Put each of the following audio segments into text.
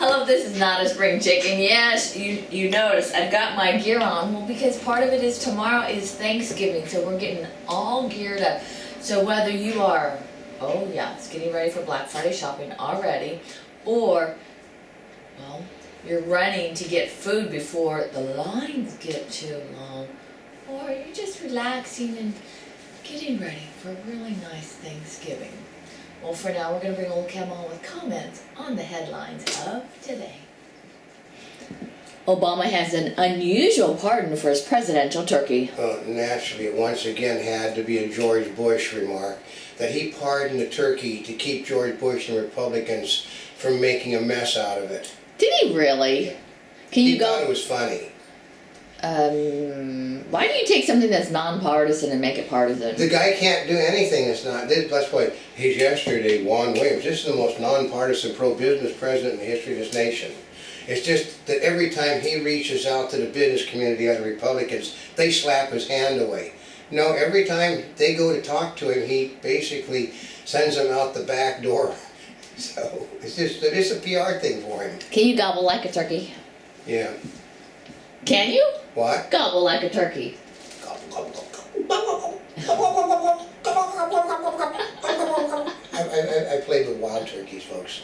Hello, this is not a spring chicken. Yes, you notice I've got my gear on. Well, because part of it is tomorrow is Thanksgiving, so we're getting all geared up. So whether you are, oh yeah, it's getting ready for Black Friday shopping already, or, well, you're running to get food before the lines get too long, or you're just relaxing and getting ready for a really nice Thanksgiving. Well, for now, we're going to bring Oldecam on with comments on the headlines of today. Obama has an unusual pardon for his presidential turkey. Naturally, it once again had to be a George Bush remark that he pardoned the turkey to keep George Bush and Republicans from making a mess out of it. Did he really? He thought it was funny. Why do you take something that's nonpartisan and make it partisan? The guy can't do anything that's not. That's why he's yesterday, Juan Williams. This is the most nonpartisan pro-business president in the history of this nation. It's just that every time he reaches out to the business community or the Republicans, they slap his hand away. No, every time they go to talk to him, he basically sends them out the back door. So it's a PR thing for him. Can you gobble like a turkey? Yeah. Can you? What? Gobble like a turkey. I played with wild turkeys, folks.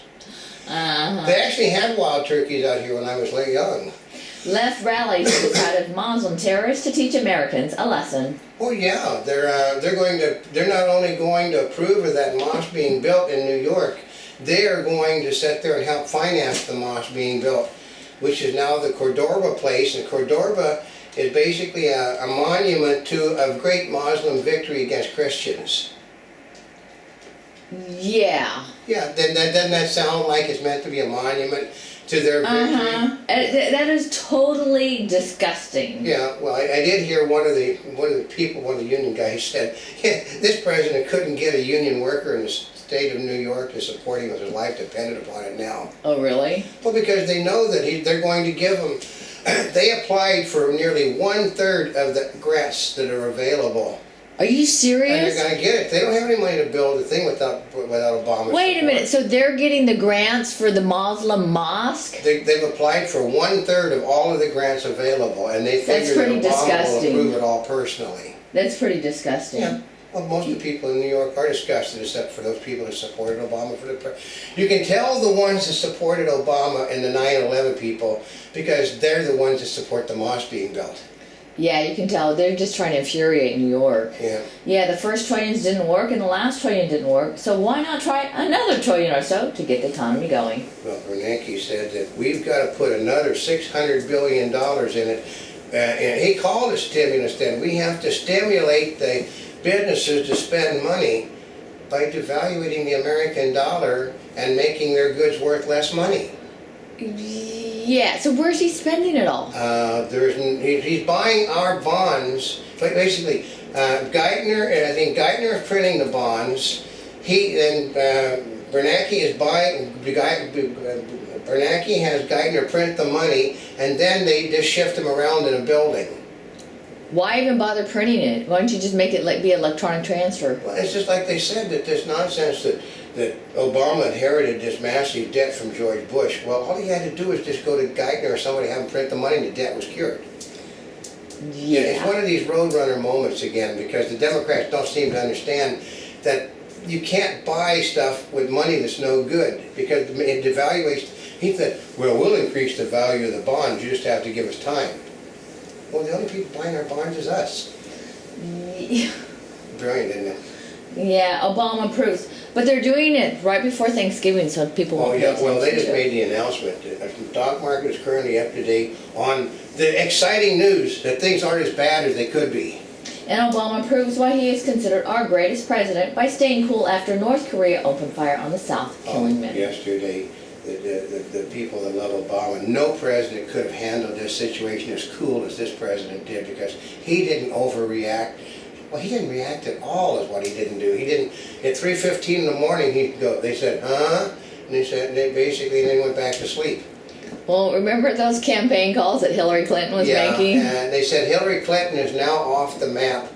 Uh-huh. They actually had wild turkeys out here when I was young. Left rallies to the side of Muslim terrorists to teach Americans a lesson. Oh yeah, they're not only going to approve of that mosque being built in New York, they are going to sit there and help finance the mosque being built, which is now the Cordoba place. And Cordoba is basically a monument to a great Muslim victory against Christians. Yeah. Yeah, doesn't that sound like it's meant to be a monument to their victory? Uh-huh. That is totally disgusting. Yeah, well, I did hear one of the union guys said, yeah, this president couldn't get a union worker in the state of New York to support him with his life depended upon it now. Oh, really? Well, because they know that they're going to give him. They applied for nearly 1/3 of the grants that are available. Are you serious? And they're going to get it. They don't have any money to build a thing without Obama. Wait a minute. So they're getting the grants for the Muslim mosque? They've applied for 1/3 of all of the grants available, and they figure that Obama will approve it all personally. That's pretty disgusting. Yeah. Well, most of the people in New York are disgusted, except for those people that supported Obama for the president. You can tell the ones that supported Obama and the 9/11 people because they're the ones that support the mosque being built. Yeah, you can tell. They're just trying to infuriate New York. Yeah. Yeah, the first trillions didn't work and the last trillion didn't work. So why not try another trillion or so to get the economy going? Well, Bernanke said that we've got to put another $600 billion in it. And he called it stimulus then. We have to stimulate the businesses to spend money by devaluating the American dollar and making their goods worth less money. Yeah, so where's he spending it all? He's buying our bonds. Basically, Geithner, and I think Geithner is printing the bonds. Bernanke is buying. Bernanke has Geithner print the money, and then they just shift them around in a building. Why even bother printing it? Why don't you just make it be electronic transfer? Well, it's just like they said that this nonsense that Obama inherited this massive debt from George Bush. Well, all he had to do was just go to Geithner or somebody, have him print the money, and the debt was cured. Yeah. It's one of these roadrunner moments again, because the Democrats don't seem to understand that you can't buy stuff with money that's no good, because it devaluates. He said, well, we'll increase the value of the bonds, you just have to give us time. Well, the only people buying our bonds is us. Yeah. Brilliant, isn't it? Yeah, Obama approves. But they're doing it right before Thanksgiving, so people won't. Oh yeah, well they just made the announcement. The stock market is currently up to date on the exciting news that things aren't as bad as they could be. And Obama proves why he is considered our greatest president by staying cool after North Korea opened fire on the South, killing many. Yesterday, the people that love Obama, no president could have handled this situation as cool as this president did, because he didn't overreact. Well, he didn't react at all is what he didn't do. He didn't, at 3:15 in the morning, they said, huh? And they went back to sleep. Well, remember those campaign calls that Hillary Clinton was making? Yeah, and they said Hillary Clinton is now off the map.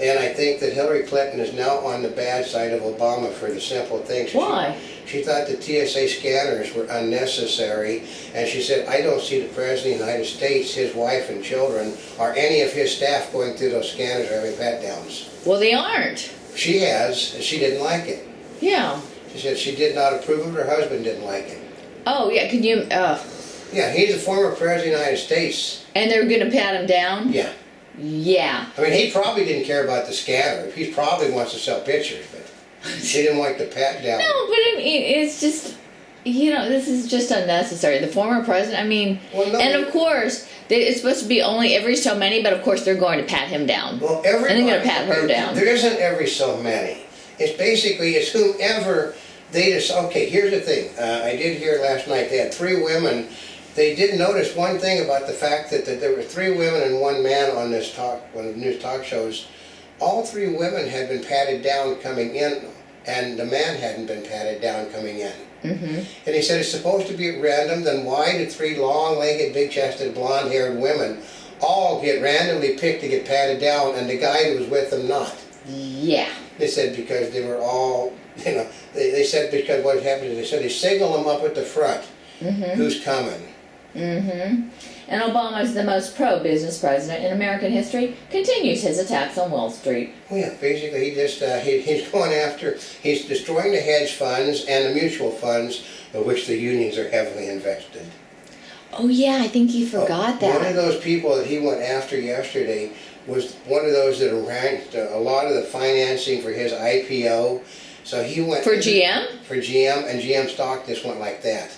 And I think that Hillary Clinton is now on the bad side of Obama for the simple thing. Why? She thought the TSA scanners were unnecessary, and she said, I don't see the President of the United States, his wife and children, or any of his staff going through those scanners or having pat-downs. Well, they aren't. She has, and she didn't like it. Yeah. She said she did not approve of it, her husband didn't like it. Oh, yeah, can you, Yeah, he's a former President of the United States. and they're gonna pat him down? Yeah. Yeah. I mean, he probably didn't care about the scanner. He probably wants to sell pictures, but he didn't like the pat-down. No, but I mean, it's just, this is just unnecessary. The former president, I mean, Well, no, and of course, it's supposed to be only every so many, but of course they're going to pat him down. Well, And they're going to pat her okay, down. There isn't every so many. It's basically, it's whomever they just, okay, here's the thing. I did hear last night, they had 3 women. They did notice one thing about the fact that there were 3 women and 1 man on this one of the news talk shows. All 3 women had been patted down coming in, and the man hadn't been patted down coming in. Mm-hmm. And he said it's supposed to be at random, then why did 3 long-legged, big-chested, blonde-haired women all get randomly picked to get patted down, and the guy who was with them not? Yeah. They said because they were all, they said because what happened is they said they signal them up at the front, who's coming. Mm-hmm. And Obama is the most pro-business president in American history, continues his attacks on Wall Street. Well, yeah, basically he just, he's going after, he's destroying the hedge funds and the mutual funds of which the unions are heavily invested. Oh yeah, I think he forgot that. One of those people that he went after yesterday was one of those that arranged a lot of the financing for his IPO. So he went... For GM? For GM, and GM stock just went like that.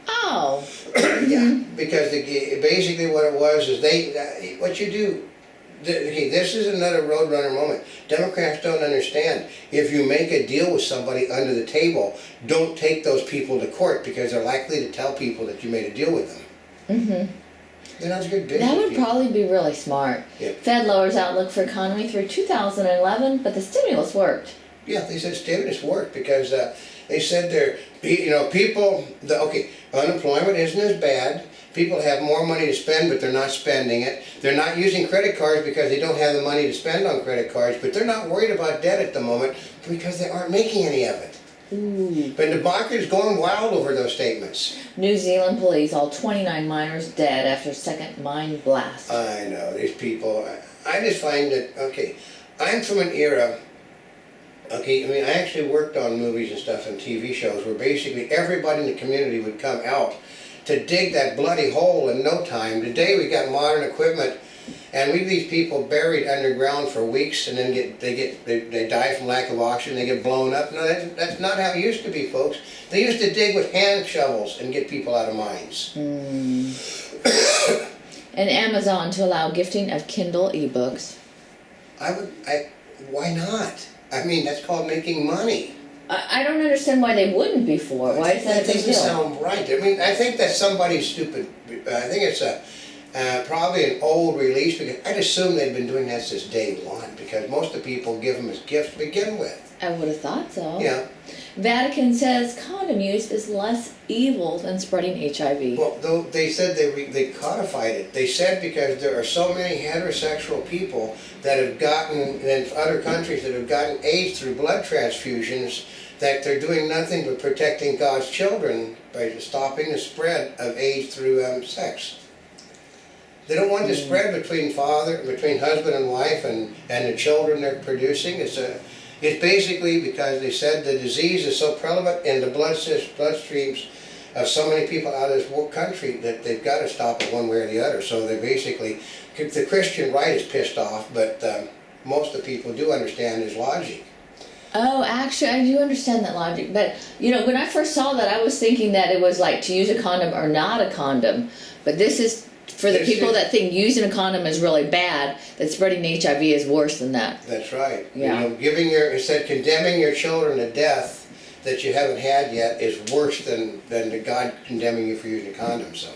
Oh. Yeah, because basically what it was is what you do, this is another Roadrunner moment. Democrats don't understand. If you make a deal with somebody under the table, don't take those people to court because they're likely to tell people that you made a deal with them. Mm-hmm. They're not good business That would people. probably be really smart. Yeah. Fed lowers outlook for economy through 2011, but the stimulus worked. Yeah, they said stimulus worked because they said people, unemployment isn't as bad. People have more money to spend, but they're not spending it. They're not using credit cards because they don't have the money to spend on credit cards, but they're not worried about debt at the moment because they aren't making any of it. Ooh. But the market is going wild over those statements. New Zealand police, all 29 miners dead after second mine blast. I know, these people, I just find that, I'm from an era, I actually worked on movies and stuff and TV shows where basically everybody in the community would come out to dig that bloody hole in no time. Today we got modern equipment and we leave people buried underground for weeks and then they die from lack of oxygen, they get blown up. No, that's not how it used to be, folks. They used to dig with hand shovels and get people out of mines. And Amazon to allow gifting of Kindle ebooks. Why not? I mean, that's called making money. I don't understand why they wouldn't before. Why is that a big doesn't deal? sound right. I mean, I think that's somebody's stupid. I think it's probably an old release because I'd assume they've been doing that since day one because most of the people give them as gifts to begin with. I would have thought so. Yeah. Vatican says condom use is less evil than spreading HIV. Well, though they said they codified it. They said because there are so many heterosexual people that have gotten, in other countries that have gotten AIDS through blood transfusions, that they're doing nothing but protecting God's children by stopping the spread of AIDS through sex. They don't want to spread between husband and wife and the children they're producing. It's basically because they said the disease is so prevalent in the bloodstreams of so many people out of this country that they've got to stop it one way or the other. So they basically, the Christian right is pissed off, but most of the people do understand his logic. Oh, actually, I do understand that logic. But, when I first saw that, I was thinking that it was like to use a condom or not a condom. But this is for the people that think using a condom is really bad, that spreading HIV is worse than that. That's right. Yeah. Instead condemning your children to death that you haven't had yet is worse than the God condemning you for using a condom. So.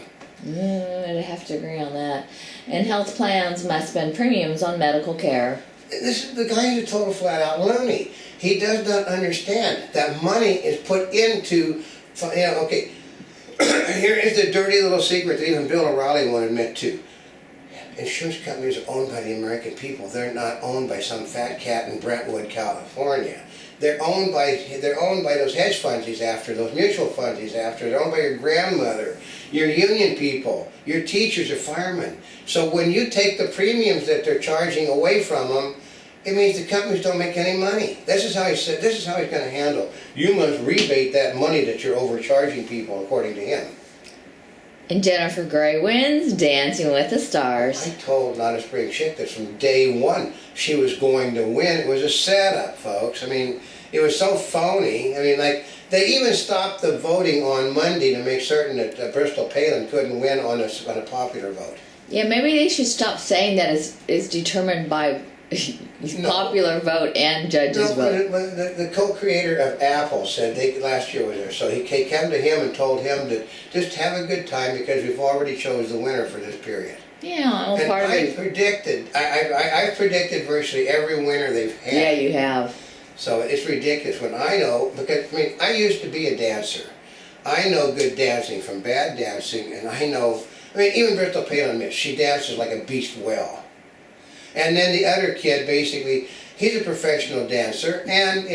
I'd have to agree on that. And health plans must spend premiums on medical care. The guy is a total flat-out loony. He does not understand that money is put into, here is the dirty little secret that even Bill O'Reilly won't admit to. insurance companies are owned by the American people. They're not owned by some fat cat in Brentwood, California. They're owned by those hedge funds he's after, those mutual funds he's after. They're owned by your grandmother, your union people, your teachers, your firemen. So when you take the premiums that they're charging away from them, it means the companies don't make any money. This is how he said. This is how he's going to handle. You must rebate that money that you're overcharging people, according to him. And Jennifer Grey wins Dancing with the Stars. I told Not a Spring Chick that from day one she was going to win. It was a setup, folks. I mean, it was so phony. I mean, like, they even stopped the voting on Monday to make certain that Bristol Palin couldn't win on a popular vote. Yeah, maybe they should stop saying that is determined by popular vote and judges' vote. The co-creator of Apple said last year was there, so he came to him and told him to just have a good time because we've already chose the winner for this period. Yeah, well, and part of it. I've predicted virtually every winner they've had. Yeah, you have. So it's ridiculous when I know, because I mean, I used to be a dancer. I know good dancing from bad dancing, and I know, I mean, even Bristol Palin admits she dances like a beast well. And then the other kid, basically, he's a professional dancer, and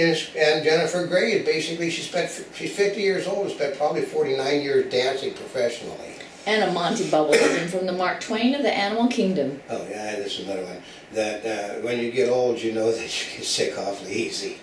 Jennifer Grey is basically, she's 50 years old and spent probably 49 years dancing professionally. And a Monty Bubbleism from the Mark Twain of the Animal Kingdom. Oh yeah, this is another one. That when you get old, you know that you get sick awfully easy.